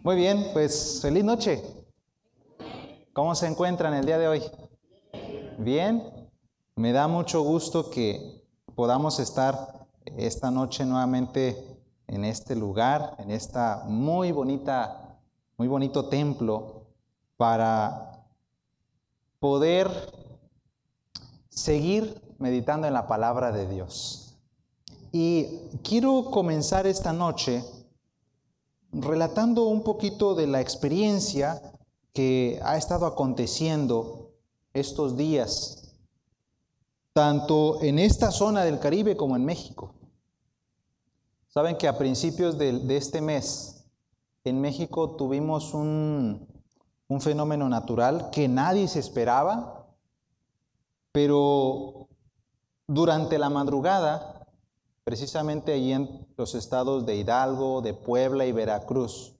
Muy bien, pues feliz noche. ¿Cómo se encuentran el día de hoy? Bien. Me da mucho gusto que podamos estar esta noche nuevamente en este lugar, en esta muy bonito templo, para poder seguir meditando en la palabra de Dios. Y quiero comenzar esta noche relatando un poquito de la experiencia que ha estado aconteciendo estos días, tanto en esta zona del Caribe como en México. Saben que a principios de este mes, en México tuvimos un fenómeno natural que nadie se esperaba, pero durante la madrugada, precisamente allí en los estados de Hidalgo, de Puebla y Veracruz,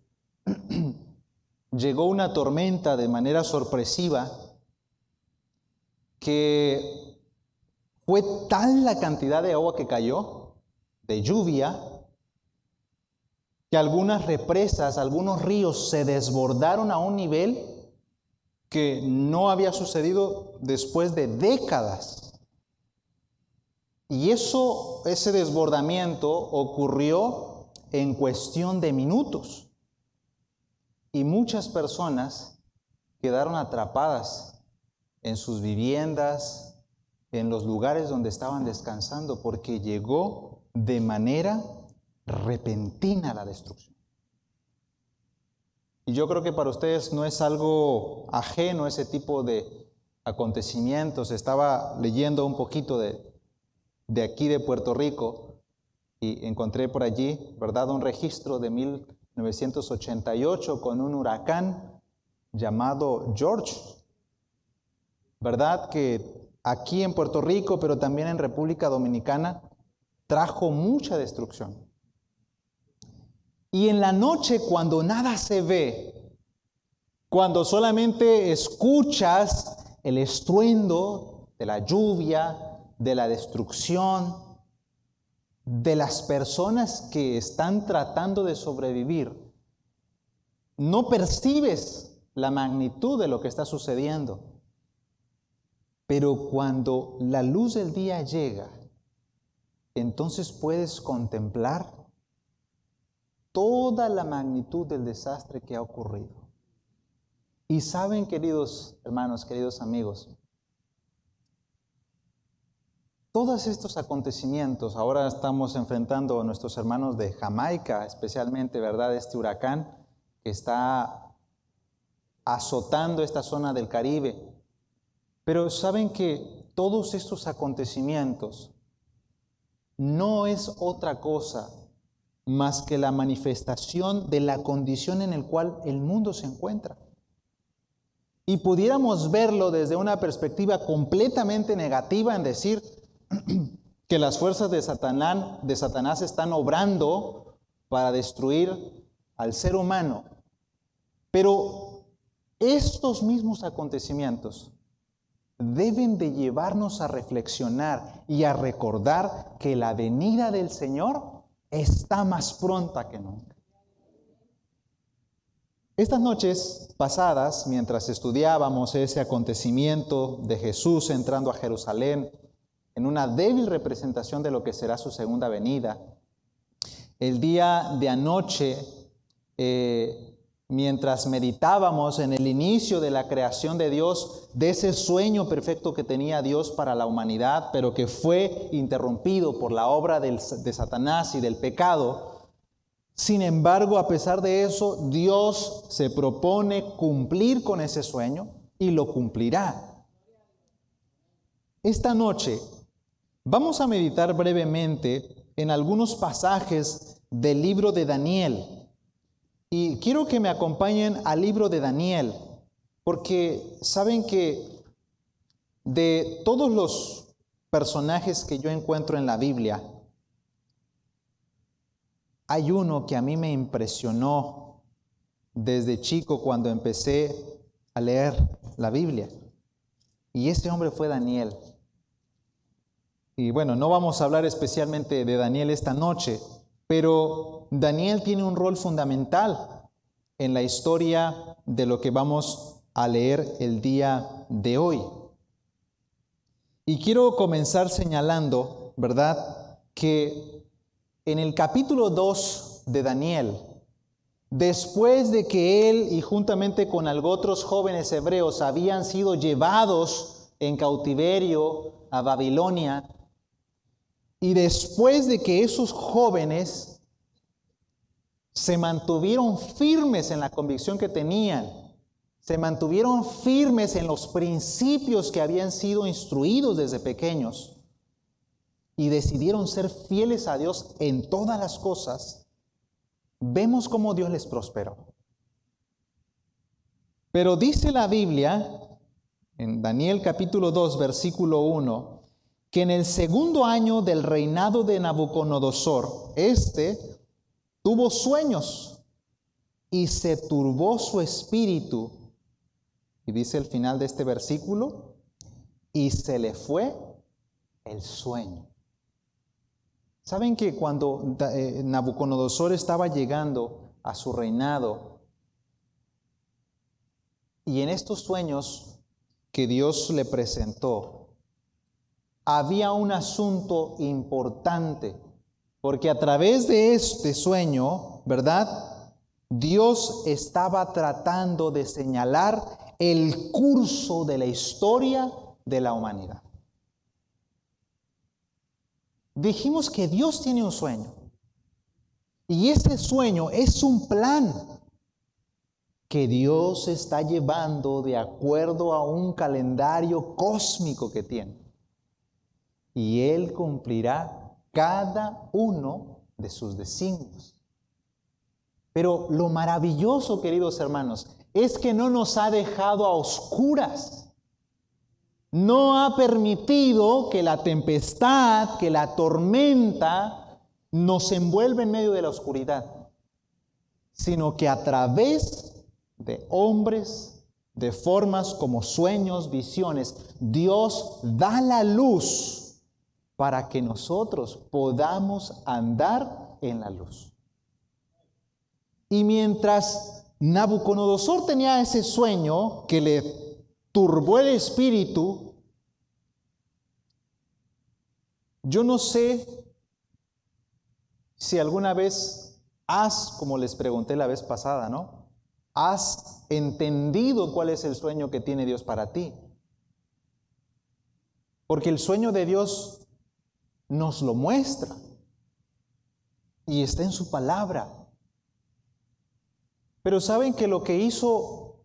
llegó una tormenta de manera sorpresiva que fue tal la cantidad de agua que cayó, de lluvia, que algunas represas, algunos ríos se desbordaron a un nivel que no había sucedido después de décadas. Y ese desbordamiento ocurrió en cuestión de minutos. Y muchas personas quedaron atrapadas en sus viviendas, en los lugares donde estaban descansando, porque llegó de manera repentina la destrucción. Y yo creo que para ustedes no es algo ajeno ese tipo de acontecimientos. Estaba leyendo un poquito de aquí de Puerto Rico y encontré por allí, ¿verdad?, un registro de 1988 con un huracán llamado George, ¿verdad?, que aquí en Puerto Rico, pero también en República Dominicana, trajo mucha destrucción. Y en la noche, cuando nada se ve, cuando solamente escuchas el estruendo de la lluvia, de la destrucción, de las personas que están tratando de sobrevivir, no percibes la magnitud de lo que está sucediendo. Pero cuando la luz del día llega, entonces puedes contemplar toda la magnitud del desastre que ha ocurrido. Y saben, queridos hermanos, queridos amigos, todos estos acontecimientos, ahora estamos enfrentando a nuestros hermanos de Jamaica, especialmente, ¿verdad?, este huracán que está azotando esta zona del Caribe. Pero saben que todos estos acontecimientos no es otra cosa más que la manifestación de la condición en la cual el mundo se encuentra. Y pudiéramos verlo desde una perspectiva completamente negativa, en decir que las fuerzas de Satanás están obrando para destruir al ser humano. Pero estos mismos acontecimientos deben de llevarnos a reflexionar y a recordar que la venida del Señor está más pronta que nunca. Estas noches pasadas, mientras estudiábamos ese acontecimiento de Jesús entrando a Jerusalén, en una débil representación de lo que será su segunda venida, el día de anoche, mientras meditábamos en el inicio de la creación de Dios, de ese sueño perfecto que tenía Dios para la humanidad, pero que fue interrumpido por la obra de Satanás y del pecado. Sin embargo, a pesar de eso, Dios se propone cumplir con ese sueño y lo cumplirá. Esta noche vamos a meditar brevemente en algunos pasajes del libro de Daniel. Y quiero que me acompañen al libro de Daniel, porque saben que de todos los personajes que yo encuentro en la Biblia, hay uno que a mí me impresionó desde chico cuando empecé a leer la Biblia. Y ese hombre fue Daniel. Y bueno, no vamos a hablar especialmente de Daniel esta noche, pero Daniel tiene un rol fundamental en la historia de lo que vamos a leer el día de hoy. Y quiero comenzar señalando, ¿verdad?, que en el capítulo 2 de Daniel, después de que él y juntamente con otros jóvenes hebreos habían sido llevados en cautiverio a Babilonia, y después de que esos jóvenes se mantuvieron firmes en la convicción que tenían, se mantuvieron firmes en los principios que habían sido instruidos desde pequeños y decidieron ser fieles a Dios en todas las cosas, vemos cómo Dios les prosperó. Pero dice la Biblia, en Daniel capítulo 2, versículo 1, que en el segundo año del reinado de Nabucodonosor, tuvo sueños y se turbó su espíritu. Y dice el final de este versículo, y se le fue el sueño. ¿Saben que cuando Nabucodonosor estaba llegando a su reinado, y en estos sueños que Dios le presentó, había un asunto importante? Porque a través de este sueño, ¿verdad?, Dios estaba tratando de señalar el curso de la historia de la humanidad. Dijimos que Dios tiene un sueño. Y ese sueño es un plan que Dios está llevando de acuerdo a un calendario cósmico que tiene. Y Él cumplirá cada uno de sus designios. Pero lo maravilloso, queridos hermanos, es que no nos ha dejado a oscuras. No ha permitido que la tempestad, que la tormenta nos envuelva en medio de la oscuridad, sino que a través de hombres, de formas como sueños, visiones, Dios da la luz para que nosotros podamos andar en la luz. Y mientras Nabucodonosor tenía ese sueño que le turbó el espíritu, yo no sé si alguna vez como les pregunté la vez pasada, ¿no?, has entendido cuál es el sueño que tiene Dios para ti. Porque el sueño de Dios nos lo muestra y está en su palabra. Pero ¿saben que lo que hizo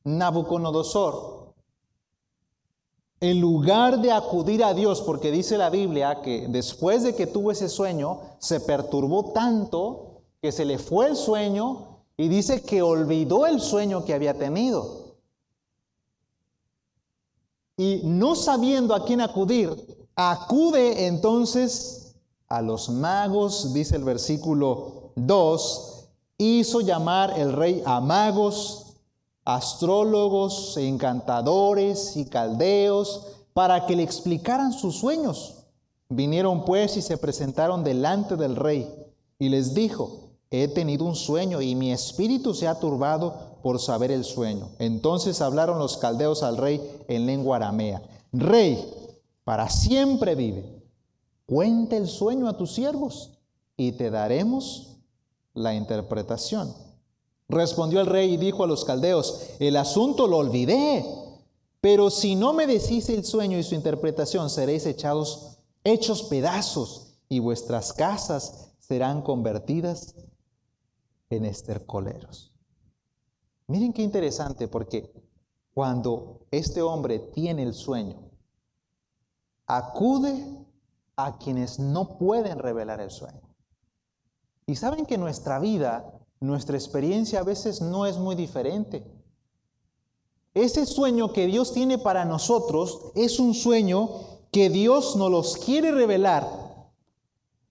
Nabucodonosor, en lugar de acudir a Dios, porque dice la Biblia que después de que tuvo ese sueño, se perturbó tanto que se le fue el sueño y dice que olvidó el sueño que había tenido? Y no sabiendo a quién acudir, acude entonces a los magos, dice el versículo 2, hizo llamar el rey a magos, astrólogos, encantadores y caldeos para que le explicaran sus sueños. Vinieron pues y se presentaron delante del rey y les dijo: he tenido un sueño y mi espíritu se ha turbado por saber el sueño. Entonces hablaron los caldeos al rey en lengua aramea: Rey, para siempre vive. Cuenta el sueño a tus siervos y te daremos la interpretación. Respondió el rey y dijo a los caldeos: el asunto lo olvidé, pero si no me decís el sueño y su interpretación, seréis hechos pedazos y vuestras casas serán convertidas en estercoleros. Miren qué interesante, porque cuando este hombre tiene el sueño, acude a quienes no pueden revelar el sueño. Y saben que nuestra vida, nuestra experiencia a veces no es muy diferente. Ese sueño que Dios tiene para nosotros es un sueño que Dios nos los quiere revelar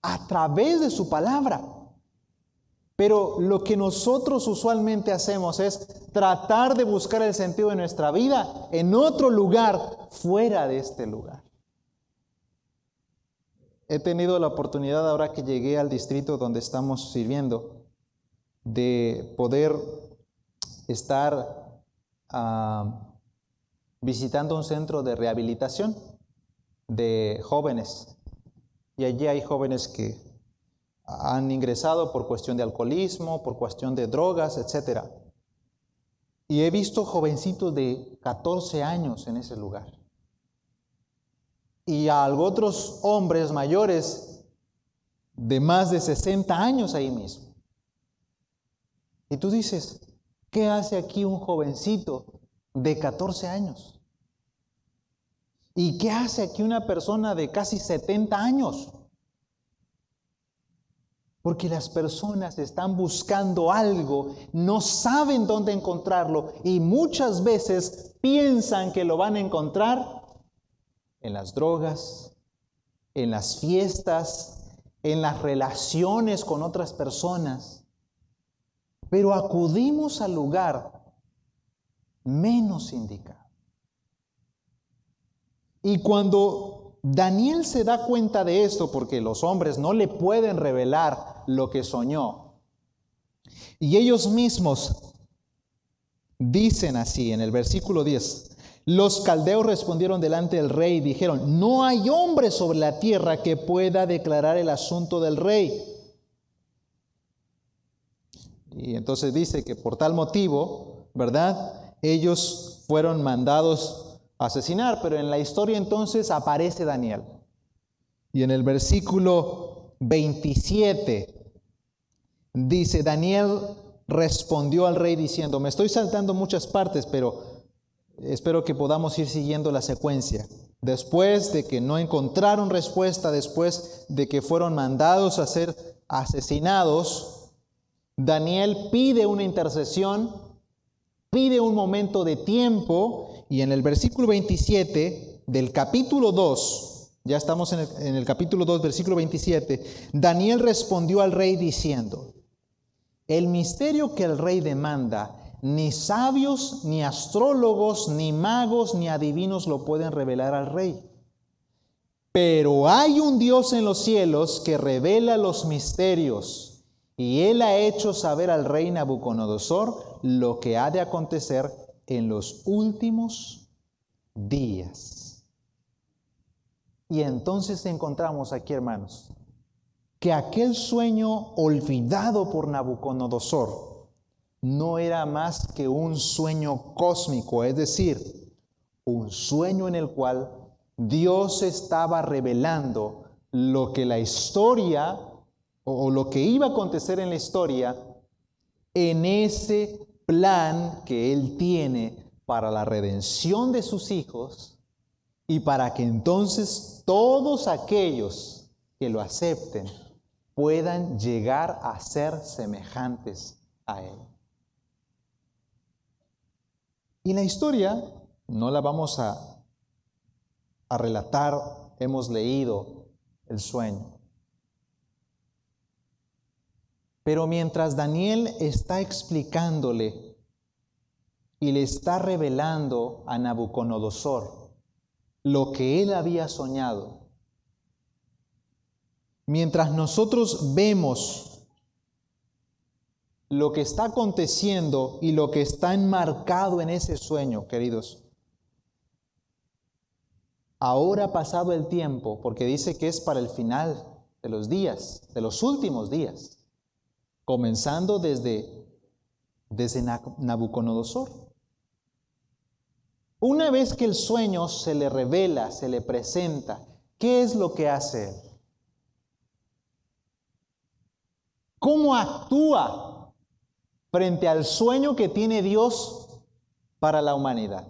a través de su palabra. Pero lo que nosotros usualmente hacemos es tratar de buscar el sentido de nuestra vida en otro lugar, fuera de este lugar. He tenido la oportunidad, ahora que llegué al distrito donde estamos sirviendo, de poder estar visitando un centro de rehabilitación de jóvenes. Y allí hay jóvenes que han ingresado por cuestión de alcoholismo, por cuestión de drogas, etc. Y he visto jovencitos de 14 años en ese lugar. Y a otros hombres mayores de más de 60 años ahí mismo. Y tú dices, ¿qué hace aquí un jovencito de 14 años? ¿Y qué hace aquí una persona de casi 70 años? Porque las personas están buscando algo, no saben dónde encontrarlo y muchas veces piensan que lo van a encontrar en las drogas, en las fiestas, en las relaciones con otras personas. Pero acudimos al lugar menos indicado. Y cuando Daniel se da cuenta de esto, porque los hombres no le pueden revelar lo que soñó, y ellos mismos dicen así en el versículo 10, los caldeos respondieron delante del rey y dijeron, no hay hombre sobre la tierra que pueda declarar el asunto del rey. Y entonces dice que por tal motivo, ¿verdad? Ellos fueron mandados a asesinar, pero en la historia entonces aparece Daniel. Y en el versículo 27 dice, Daniel respondió al rey diciendo, me estoy saltando muchas partes, pero espero que podamos ir siguiendo la secuencia. Después de que no encontraron respuesta, después de que fueron mandados a ser asesinados, Daniel pide una intercesión, pide un momento de tiempo, y en el versículo 27 del capítulo 2, ya estamos en el capítulo 2, versículo 27, Daniel respondió al rey diciendo, el misterio que el rey demanda, ni sabios, ni astrólogos, ni magos, ni adivinos lo pueden revelar al rey. Pero hay un Dios en los cielos que revela los misterios, y él ha hecho saber al rey Nabucodonosor lo que ha de acontecer en los últimos días. Y entonces encontramos aquí, hermanos, que aquel sueño olvidado por Nabucodonosor no era más que un sueño cósmico, es decir, un sueño en el cual Dios estaba revelando lo que la historia o lo que iba a acontecer en la historia en ese plan que Él tiene para la redención de sus hijos y para que entonces todos aquellos que lo acepten puedan llegar a ser semejantes a Él. Y la historia no la vamos a relatar, hemos leído el sueño. Pero mientras Daniel está explicándole y le está revelando a Nabucodonosor lo que él había soñado, mientras nosotros vemos lo que está aconteciendo y lo que está enmarcado en ese sueño, queridos, ahora ha pasado el tiempo, porque dice que es para el final de los días, de los últimos días, comenzando desde Nabucodonosor. Una vez que el sueño se le revela, se le presenta, ¿qué es lo que hace él? ¿Cómo actúa frente al sueño que tiene Dios para la humanidad?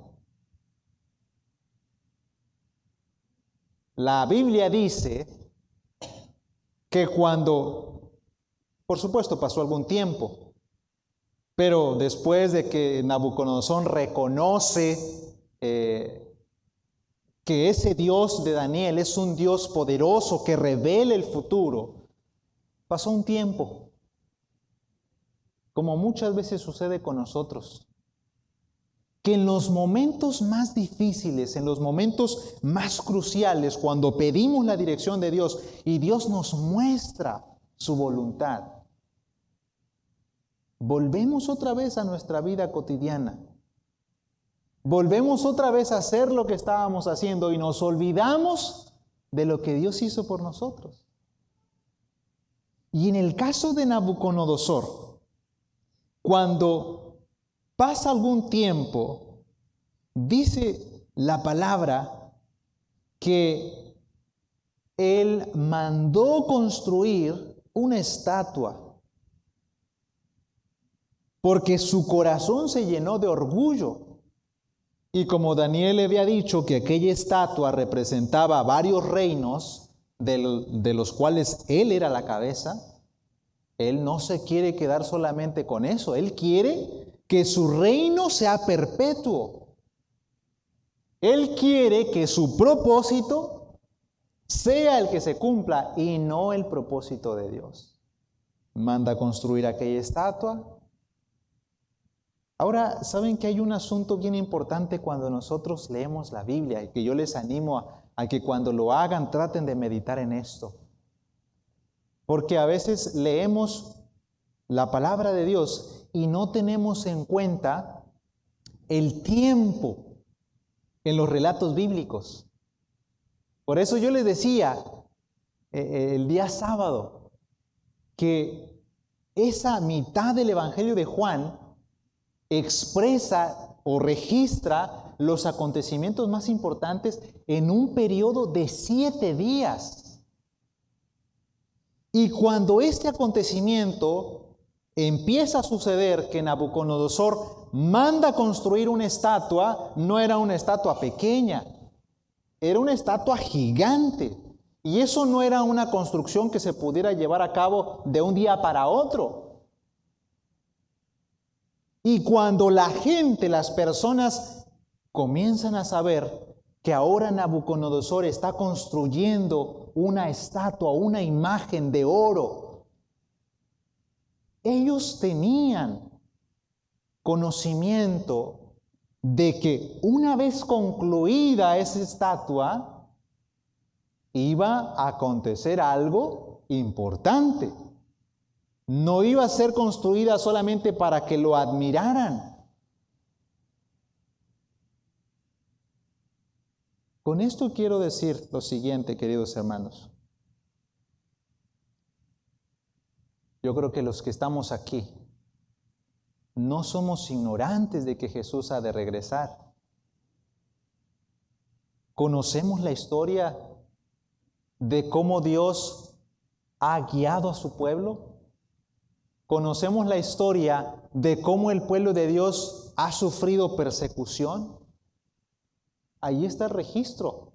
La Biblia dice que cuando, por supuesto, pasó algún tiempo, pero después de que Nabucodonosor reconoce que ese Dios de Daniel es un Dios poderoso que revela el futuro, pasó un tiempo, como muchas veces sucede con nosotros, que en los momentos más difíciles, en los momentos más cruciales, cuando pedimos la dirección de Dios y Dios nos muestra su voluntad, volvemos otra vez a nuestra vida cotidiana. Volvemos otra vez a hacer lo que estábamos haciendo y nos olvidamos de lo que Dios hizo por nosotros. Y en el caso de Nabucodonosor, cuando pasa algún tiempo, dice la palabra que él mandó construir una estatua porque su corazón se llenó de orgullo. Y como Daniel le había dicho que aquella estatua representaba varios reinos de los cuales él era la cabeza, él no se quiere quedar solamente con eso. Él quiere que su reino sea perpetuo. Él quiere que su propósito sea el que se cumpla y no el propósito de Dios. Manda construir aquella estatua. Ahora, ¿saben que hay un asunto bien importante cuando nosotros leemos la Biblia? Y que yo les animo a que cuando lo hagan traten de meditar en esto. Porque a veces leemos la palabra de Dios y no tenemos en cuenta el tiempo en los relatos bíblicos. Por eso yo les decía el día sábado que esa mitad del Evangelio de Juan expresa o registra los acontecimientos más importantes en un periodo de 7 días. Y cuando este acontecimiento empieza a suceder, que Nabucodonosor manda construir una estatua, no era una estatua pequeña, era una estatua gigante. Y eso no era una construcción que se pudiera llevar a cabo de un día para otro. Y cuando la gente, las personas, comienzan a saber que ahora Nabucodonosor está construyendo una estatua, una imagen de oro, ellos tenían conocimiento de que una vez concluida esa estatua, iba a acontecer algo importante. No iba a ser construida solamente para que lo admiraran. Con esto quiero decir lo siguiente, queridos hermanos. Yo creo que los que estamos aquí no somos ignorantes de que Jesús ha de regresar. Conocemos la historia de cómo Dios ha guiado a su pueblo. Conocemos la historia de cómo el pueblo de Dios ha sufrido persecución. Ahí está el registro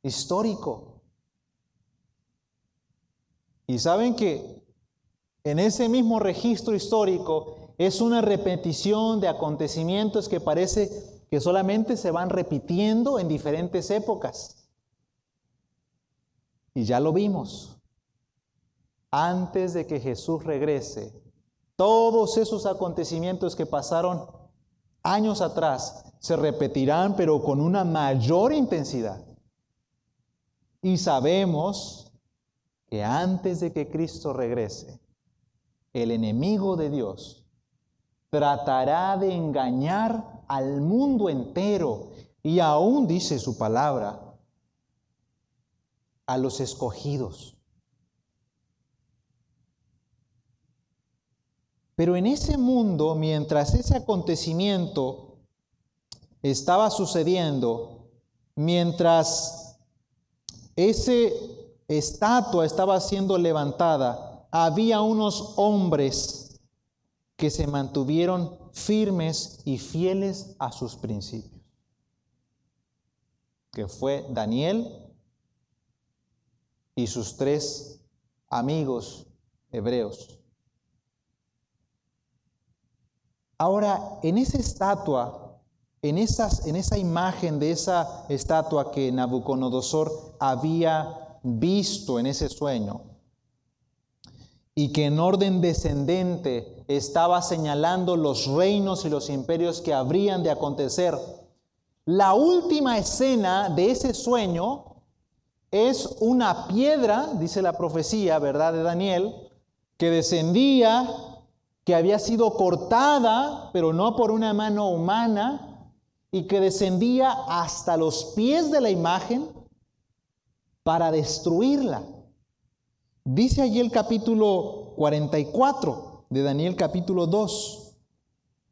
histórico. Y saben que en ese mismo registro histórico es una repetición de acontecimientos que parece que solamente se van repitiendo en diferentes épocas. Y ya lo vimos. Antes de que Jesús regrese, todos esos acontecimientos que pasaron años atrás se repetirán, pero con una mayor intensidad. Y sabemos que antes de que Cristo regrese, el enemigo de Dios tratará de engañar al mundo entero y aún, dice su palabra, a los escogidos. Pero en ese mundo, mientras ese acontecimiento estaba sucediendo, mientras esa estatua estaba siendo levantada, había unos hombres que se mantuvieron firmes y fieles a sus principios, que fue Daniel y sus 3 amigos hebreos. Ahora, en esa estatua, en esa imagen de esa estatua que Nabucodonosor había visto en ese sueño, y que en orden descendente estaba señalando los reinos y los imperios que habrían de acontecer, la última escena de ese sueño es una piedra, dice la profecía, ¿verdad?, de Daniel, que descendía que había sido cortada, pero no por una mano humana, y que descendía hasta los pies de la imagen para destruirla. Dice allí el capítulo 44 de Daniel capítulo 2,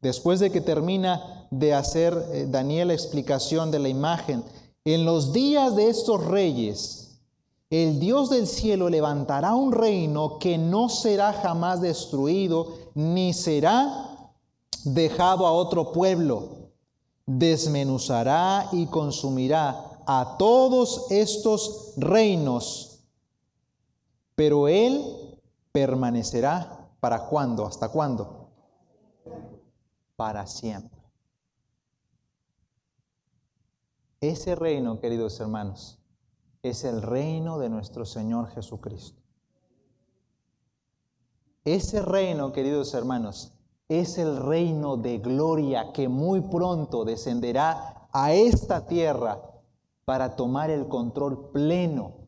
después de que termina de hacer Daniel la explicación de la imagen: en los días de estos reyes, el Dios del cielo levantará un reino que no será jamás destruido, ni será dejado a otro pueblo. Desmenuzará y consumirá a todos estos reinos, pero Él permanecerá ¿para cuándo? ¿Hasta cuándo? Para siempre. Ese reino, queridos hermanos, es el reino de nuestro Señor Jesucristo. Ese reino, queridos hermanos, es el reino de gloria que muy pronto descenderá a esta tierra para tomar el control pleno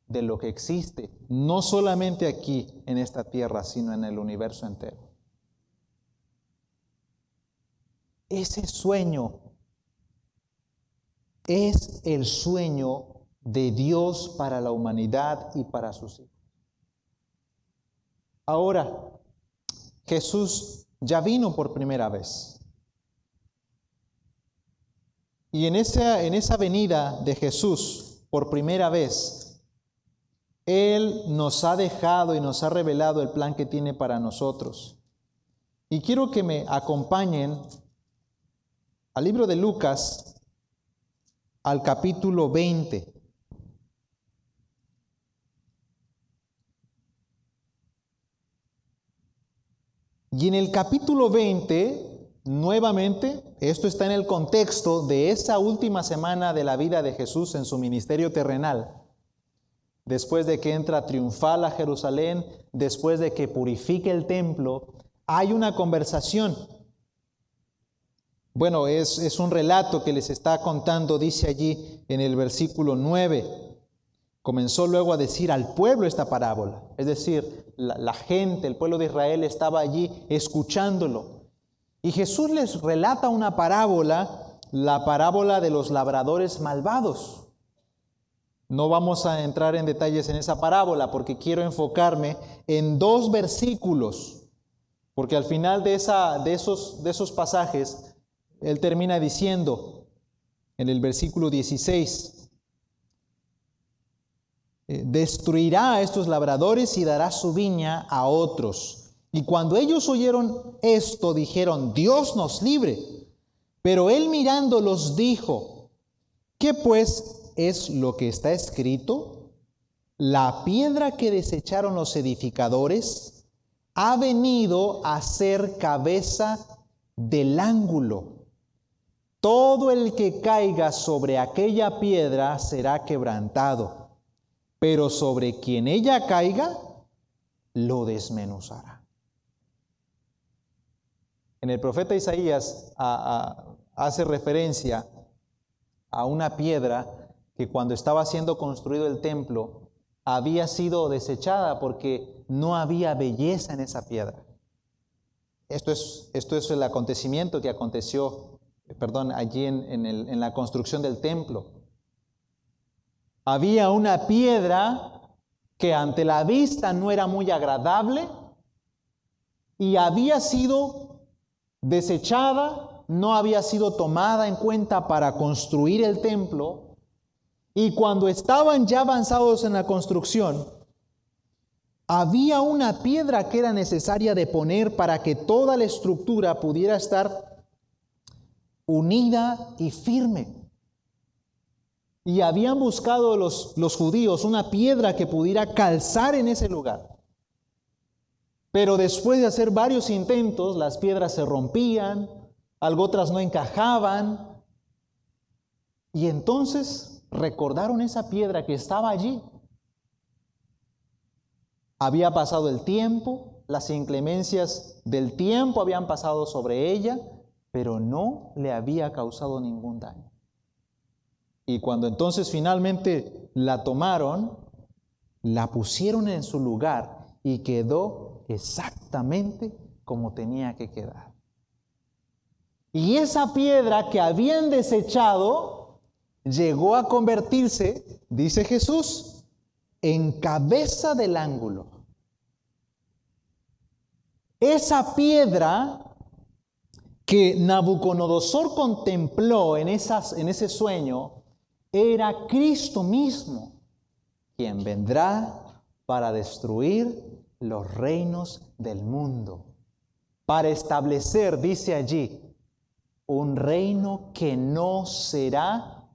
de lo que existe, no solamente aquí en esta tierra, sino en el universo entero. Ese sueño es el sueño de Dios para la humanidad y para sus hijos. Ahora, Jesús ya vino por primera vez. Y en esa venida de Jesús por primera vez, Él nos ha dejado y nos ha revelado el plan que tiene para nosotros. Y quiero que me acompañen al libro de Lucas, al capítulo 20. Y en el capítulo 20, nuevamente, esto está en el contexto de esa última semana de la vida de Jesús en su ministerio terrenal. Después de que entra triunfal a Jerusalén, después de que purifique el templo, hay una conversación. Bueno, es un relato que les está contando, dice allí en el versículo 9. Comenzó luego a decir al pueblo esta parábola. Es decir, la gente, el pueblo de Israel estaba allí escuchándolo. Y Jesús les relata una parábola, la parábola de los labradores malvados. No vamos a entrar en detalles en esa parábola porque quiero enfocarme en 2 versículos. Porque al final de esos pasajes, Él termina diciendo en el versículo 16... destruirá a estos labradores y dará su viña a otros. Y cuando ellos oyeron esto, dijeron: Dios nos libre. Pero él mirándolos dijo: ¿qué pues es lo que está escrito? La piedra que desecharon los edificadores ha venido a ser cabeza del ángulo. Todo el que caiga sobre aquella piedra será quebrantado, pero sobre quien ella caiga, lo desmenuzará. En el profeta Isaías hace referencia a una piedra que cuando estaba siendo construido el templo había sido desechada porque no había belleza en esa piedra. Esto es el acontecimiento que aconteció, allí en la construcción del templo. Había una piedra que ante la vista no era muy agradable y había sido desechada, no había sido tomada en cuenta para construir el templo. Y cuando estaban ya avanzados en la construcción, había una piedra que era necesaria de poner para que toda la estructura pudiera estar unida y firme. Y habían buscado los judíos una piedra que pudiera calzar en ese lugar. Pero después de hacer varios intentos, las piedras se rompían, algo otras no encajaban. Y entonces recordaron esa piedra que estaba allí. Había pasado el tiempo, las inclemencias del tiempo habían pasado sobre ella, pero no le había causado ningún daño. Y cuando entonces finalmente la tomaron, la pusieron en su lugar y quedó exactamente como tenía que quedar. Y esa piedra que habían desechado llegó a convertirse, dice Jesús, en cabeza del ángulo. Esa piedra que Nabucodonosor contempló en ese sueño era Cristo mismo, quien vendrá para destruir los reinos del mundo, para establecer, dice allí, un reino que no será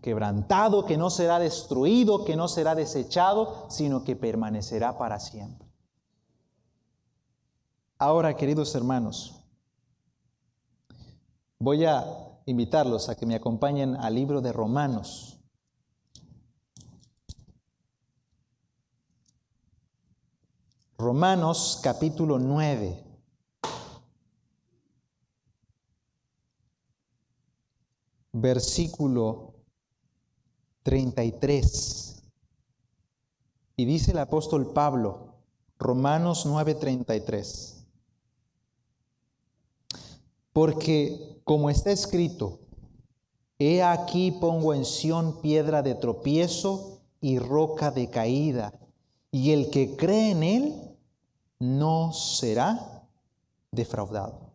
quebrantado, que no será destruido, que no será desechado, sino que permanecerá para siempre. Ahora, queridos hermanos, voy a invitarlos a que me acompañen al libro de Romanos. Romanos capítulo 9. Versículo 33. Y dice el apóstol Pablo, Romanos 9:33. Porque como está escrito, he aquí pongo en Sión piedra de tropiezo y roca de caída, y el que cree en él no será defraudado.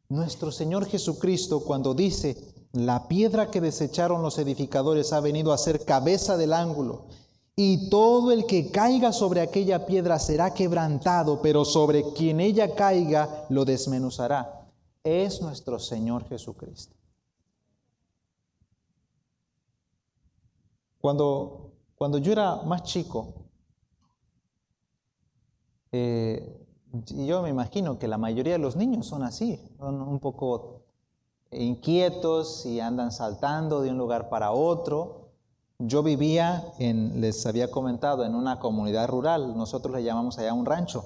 Nuestro Señor Jesucristo, cuando dice, la piedra que desecharon los edificadores ha venido a ser cabeza del ángulo, y todo el que caiga sobre aquella piedra será quebrantado, pero sobre quien ella caiga lo desmenuzará. Es nuestro Señor Jesucristo. Cuando yo era más chico, yo me imagino que la mayoría de los niños son así, son un poco inquietos y andan saltando de un lugar para otro. Yo vivía les había comentado, en una comunidad rural, nosotros le llamamos allá un rancho.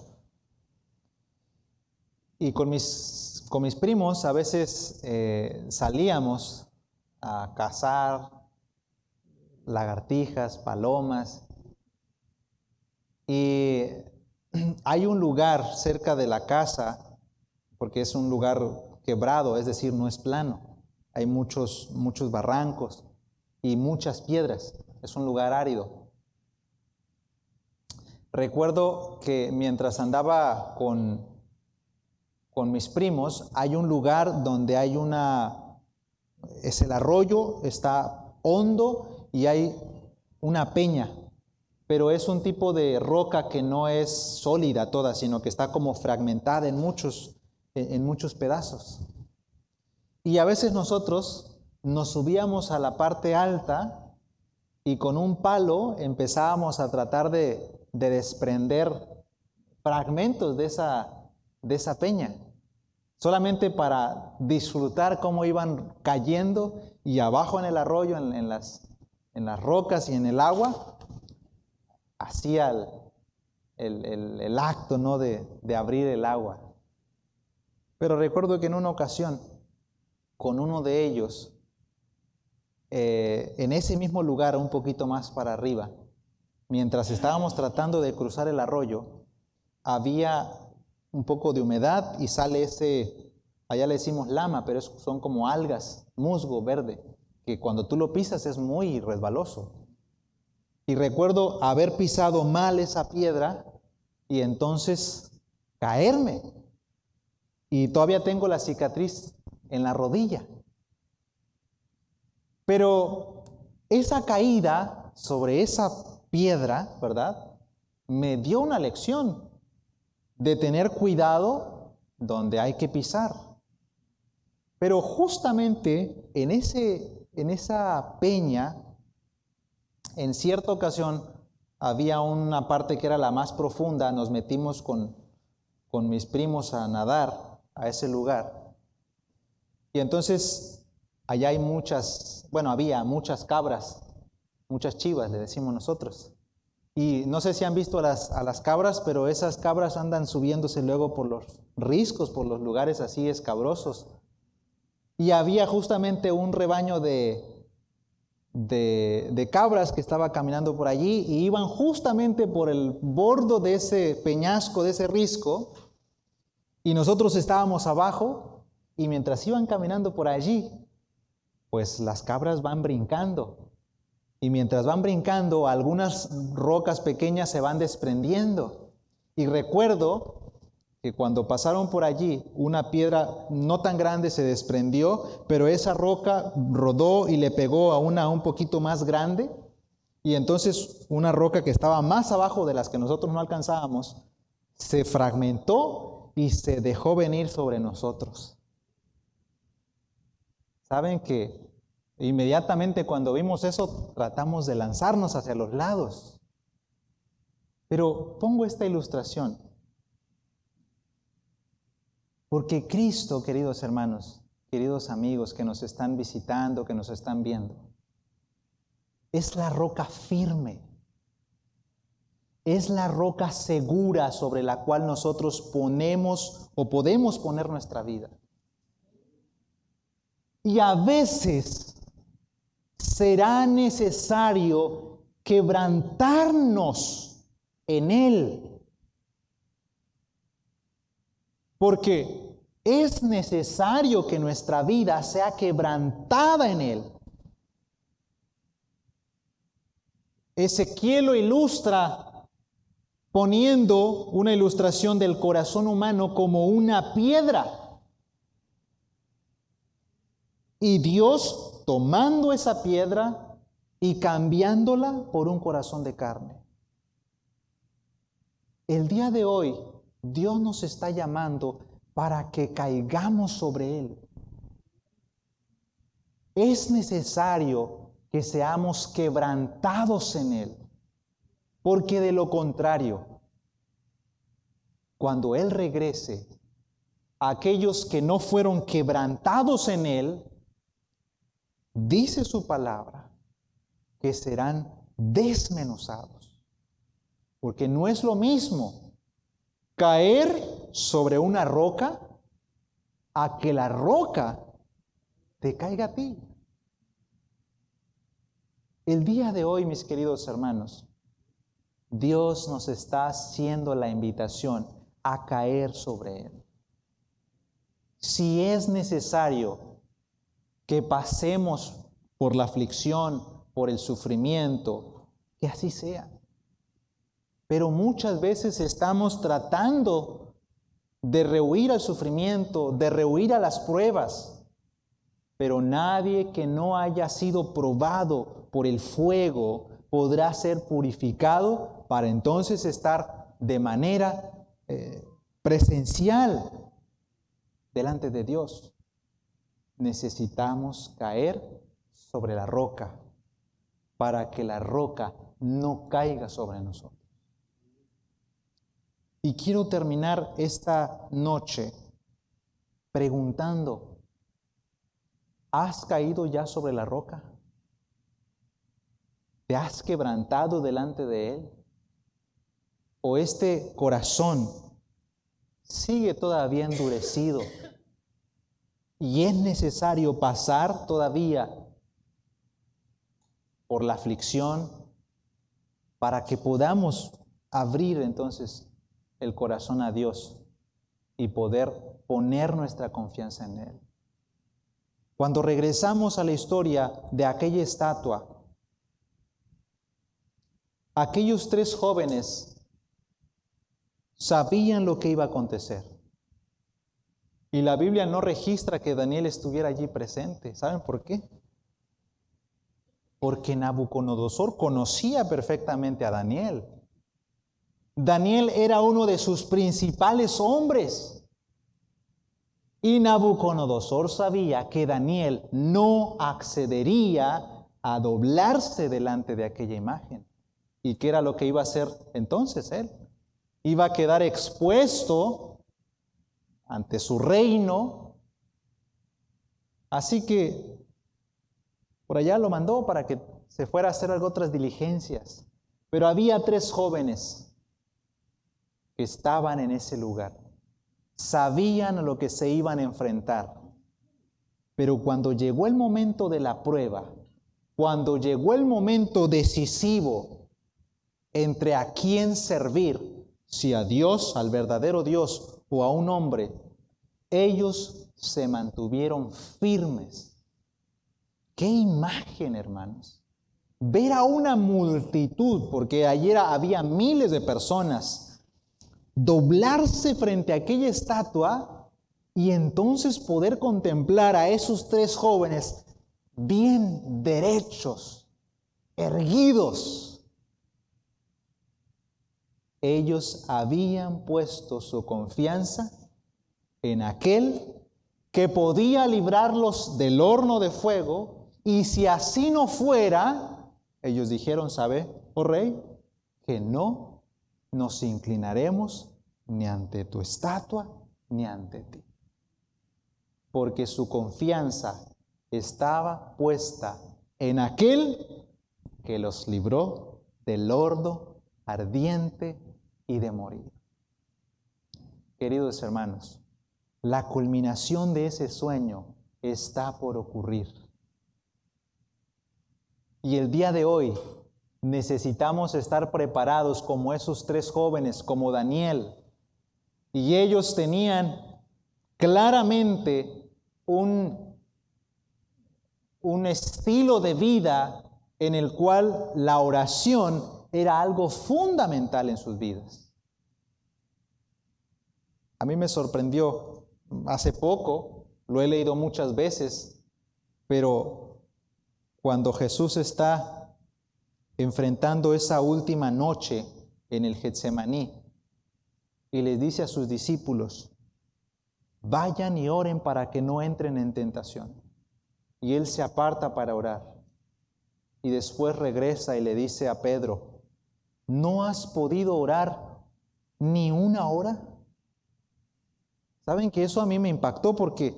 Y con mis primos a veces salíamos a cazar lagartijas, palomas. Y hay un lugar cerca de la casa, porque es un lugar quebrado, es decir, no es plano. Hay muchos barrancos y muchas piedras. Es un lugar árido. Recuerdo que mientras andaba con mis primos, hay un lugar donde hay es el arroyo, está hondo y hay una peña, pero es un tipo de roca que no es sólida toda, sino que está como fragmentada en muchos pedazos. Y a veces nosotros nos subíamos a la parte alta y con un palo empezábamos a tratar de desprender fragmentos de esa peña, solamente para disfrutar cómo iban cayendo, y abajo en el arroyo, en las rocas y en el agua, hacía el acto, ¿no?, de abrir el agua. Pero recuerdo que en una ocasión, con uno de ellos, en ese mismo lugar, un poquito más para arriba, mientras estábamos tratando de cruzar el arroyo, había un poco de humedad y sale allá le decimos lama, pero son como algas, musgo verde, que cuando tú lo pisas es muy resbaloso. Y recuerdo haber pisado mal esa piedra y entonces caerme. Y todavía tengo la cicatriz en la rodilla. Pero esa caída sobre esa piedra, ¿verdad?, me dio una lección de tener cuidado donde hay que pisar. Pero justamente en esa peña, en cierta ocasión, había una parte que era la más profunda. Nos metimos con mis primos a nadar a ese lugar. Y entonces allá había muchas cabras, muchas chivas, le decimos nosotros. Y no sé si han visto a las cabras, pero esas cabras andan subiéndose luego por los riscos, por los lugares así escabrosos. Y había justamente un rebaño de de cabras que estaba caminando por allí y iban justamente por el borde de ese peñasco, de ese risco, y nosotros estábamos abajo, y mientras iban caminando por allí, pues las cabras van brincando, y mientras van brincando, algunas rocas pequeñas se van desprendiendo. Y recuerdo que cuando pasaron por allí, una piedra no tan grande se desprendió, pero esa roca rodó y le pegó a una un poquito más grande, y entonces una roca que estaba más abajo de las que nosotros no alcanzábamos, se fragmentó y se dejó venir sobre nosotros. Saben que inmediatamente cuando vimos eso, tratamos de lanzarnos hacia los lados. Pero pongo esta ilustración, porque Cristo, queridos hermanos, queridos amigos que nos están visitando, que nos están viendo, es la roca firme, es la roca segura sobre la cual nosotros ponemos o podemos poner nuestra vida. Y a veces será necesario quebrantarnos en Él, porque es necesario que nuestra vida sea quebrantada en Él. Ezequiel lo ilustra poniendo una ilustración del corazón humano como una piedra. Y Dios tomando esa piedra y cambiándola por un corazón de carne. El día de hoy, Dios nos está llamando para que caigamos sobre Él. Es necesario que seamos quebrantados en Él, porque de lo contrario, cuando Él regrese, aquellos que no fueron quebrantados en Él, dice su palabra, que serán desmenuzados. Porque no es lo mismo caer sobre una roca a que la roca te caiga a ti. El día de hoy, mis queridos hermanos, Dios nos está haciendo la invitación a caer sobre Él. Si es necesario que pasemos por la aflicción, por el sufrimiento, que así sea. Pero muchas veces estamos tratando de rehuir al sufrimiento, de rehuir a las pruebas. Pero nadie que no haya sido probado por el fuego podrá ser purificado para entonces estar de manera presencial delante de Dios. Necesitamos caer sobre la roca para que la roca no caiga sobre nosotros. Y quiero terminar esta noche preguntando, ¿has caído ya sobre la roca? ¿Te has quebrantado delante de Él? ¿O este corazón sigue todavía endurecido? Y es necesario pasar todavía por la aflicción para que podamos abrir entonces el corazón a Dios y poder poner nuestra confianza en Él. Cuando regresamos a la historia de aquella estatua, aquellos 3 jóvenes sabían lo que iba a acontecer. Y la Biblia no registra que Daniel estuviera allí presente. ¿Saben por qué? Porque Nabucodonosor conocía perfectamente a Daniel. Daniel era uno de sus principales hombres. Y Nabucodonosor sabía que Daniel no accedería a doblarse delante de aquella imagen. ¿Y qué era lo que iba a hacer entonces él? Iba a quedar expuesto ante su reino. Así que por allá lo mandó para que se fuera a hacer otras diligencias. Pero había 3 jóvenes que estaban en ese lugar. Sabían a lo que se iban a enfrentar. Pero cuando llegó el momento de la prueba, cuando llegó el momento decisivo entre a quién servir, si a Dios, al verdadero Dios, o a un hombre, ellos se mantuvieron firmes. ¡Qué imagen, hermanos! Ver a una multitud, porque ayer había miles de personas, doblarse frente a aquella estatua y entonces poder contemplar a esos tres jóvenes bien derechos, erguidos. Ellos habían puesto su confianza en aquel que podía librarlos del horno de fuego, y si así no fuera, ellos dijeron, ¿sabe, oh rey, que no nos inclinaremos ni ante tu estatua ni ante ti? Porque su confianza estaba puesta en aquel que los libró del horno ardiente y de morir. Queridos hermanos, la culminación de ese sueño está por ocurrir. Y el día de hoy necesitamos estar preparados como esos tres jóvenes, como Daniel. Y ellos tenían claramente un estilo de vida en el cual la oración era algo fundamental en sus vidas. A mí me sorprendió hace poco, lo he leído muchas veces, pero cuando Jesús está enfrentando esa última noche en el Getsemaní y les dice a sus discípulos, vayan y oren para que no entren en tentación. Y él se aparta para orar. Y después regresa y le dice a Pedro, ¿no has podido orar ni una hora? ¿Saben que eso a mí me impactó? Porque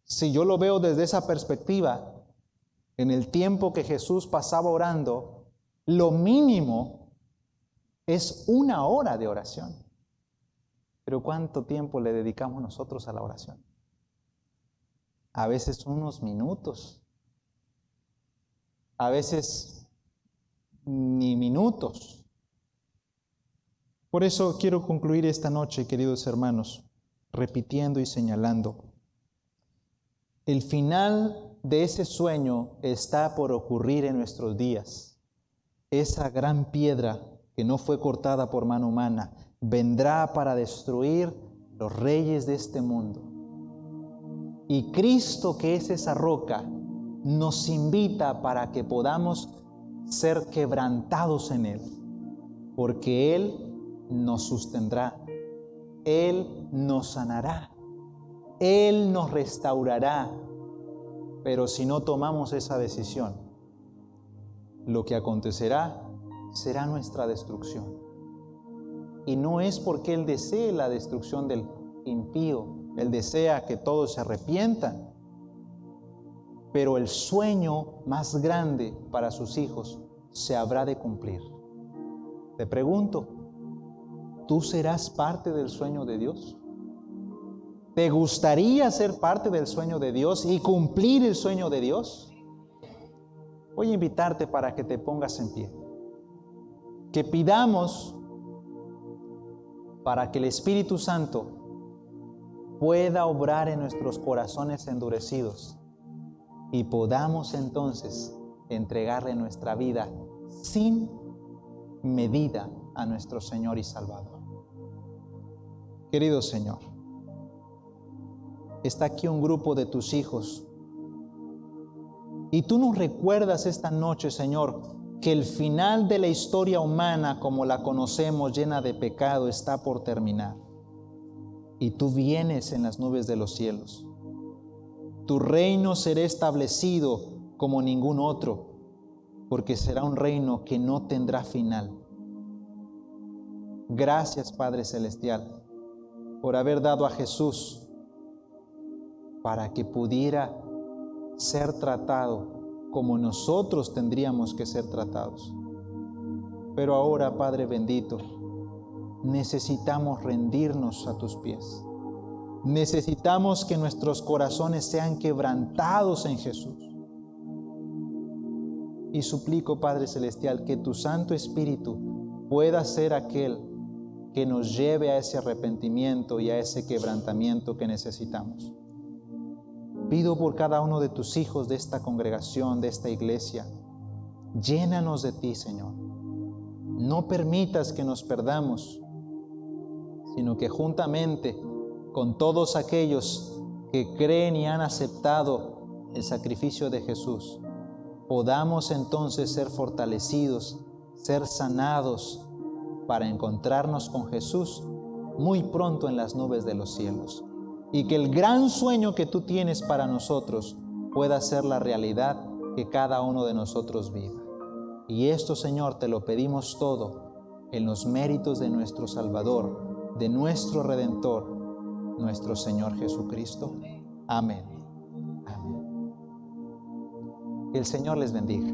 si yo lo veo desde esa perspectiva, en el tiempo que Jesús pasaba orando, lo mínimo es una hora de oración. Pero ¿cuánto tiempo le dedicamos nosotros a la oración? A veces unos minutos, a veces ni minutos. Por eso quiero concluir esta noche, queridos hermanos, repitiendo y señalando. El final de ese sueño está por ocurrir en nuestros días. Esa gran piedra que no fue cortada por mano humana vendrá para destruir los reyes de este mundo. Y Cristo, que es esa roca, nos invita para que podamos ser quebrantados en Él, porque Él nos sostendrá, Él nos sanará, Él nos restaurará. Pero si no tomamos esa decisión, lo que acontecerá será nuestra destrucción. Y no es porque Él desee la destrucción del impío, Él desea que todos se arrepientan. Pero el sueño más grande para sus hijos se habrá de cumplir. Te pregunto, ¿tú serás parte del sueño de Dios? ¿Te gustaría ser parte del sueño de Dios y cumplir el sueño de Dios? Voy a invitarte para que te pongas en pie. Que pidamos para que el Espíritu Santo pueda obrar en nuestros corazones endurecidos y podamos entonces entregarle nuestra vida sin medida a nuestro Señor y Salvador. Querido Señor, está aquí un grupo de tus hijos y tú nos recuerdas esta noche, Señor, que el final de la historia humana como la conocemos, llena de pecado, está por terminar. Y tú vienes en las nubes de los cielos. Tu reino será establecido como ningún otro, porque será un reino que no tendrá final. Gracias, Padre Celestial, por haber dado a Jesús para que pudiera ser tratado como nosotros tendríamos que ser tratados. Pero ahora, Padre bendito, necesitamos rendirnos a tus pies. Necesitamos que nuestros corazones sean quebrantados en Jesús. y suplico, Padre Celestial, que tu Santo Espíritu pueda ser aquel que nos lleve a ese arrepentimiento y a ese quebrantamiento que necesitamos. Pido por cada uno de tus hijos de esta congregación, de esta iglesia. Llénanos de ti, Señor. No permitas que nos perdamos, sino que juntamente con todos aquellos que creen y han aceptado el sacrificio de Jesús, podamos entonces ser fortalecidos, ser sanados para encontrarnos con Jesús muy pronto en las nubes de los cielos. Y que el gran sueño que tú tienes para nosotros pueda ser la realidad que cada uno de nosotros viva. Y esto, Señor, te lo pedimos todo en los méritos de nuestro Salvador, de nuestro Redentor, nuestro Señor Jesucristo. Amén. Amén. Que el Señor les bendiga.